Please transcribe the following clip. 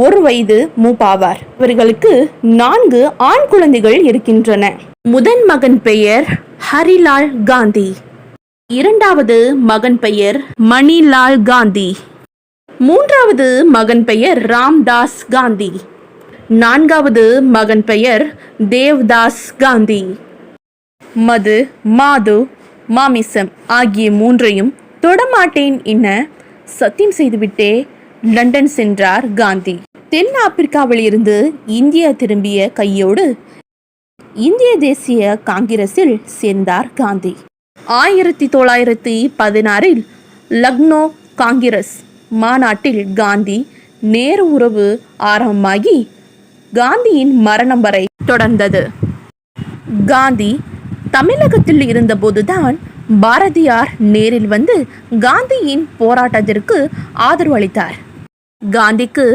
1 வயது மூப்பாவார். இவர்களுக்கு 4 ஆண் குழந்தைகள் இருக்கின்றன. முதன் மகன் பெயர் ஹரிலால் காந்தி, இரண்டாவது மகன் பெயர் மணிலால் காந்தி, மூன்றாவது மகன் பெயர் ராம்தாஸ் காந்தி, நான்காவது மகன் பெயர் தேவ்தாஸ் காந்தி. மது, மாது, மாமிசம் ஆகிய 3ஐயும் தொடமாட்டேன் என சத்தியம் செய்துவிட்டே லண்டன் சென்றார் காந்தி. தென் ஆப்பிரிக்காவில் இருந்து இந்தியா திரும்பிய கையோடு இந்திய தேசிய காங்கிரஸில் சேர்ந்தார் காந்தி. 1916 லக்னோ காங்கிரஸ் மாநாட்டில் காந்தி நேரு உறவு ஆரம்பமாகி காந்தியின் மரணம் வரை தொடர்ந்தது. காந்தி தமிழகத்தில் இருந்தபோதுதான் பாரதியார் நேரில் வந்து காந்தியின் போராட்டத்திற்கு ஆதரவு அளித்தார். காந்திக்கு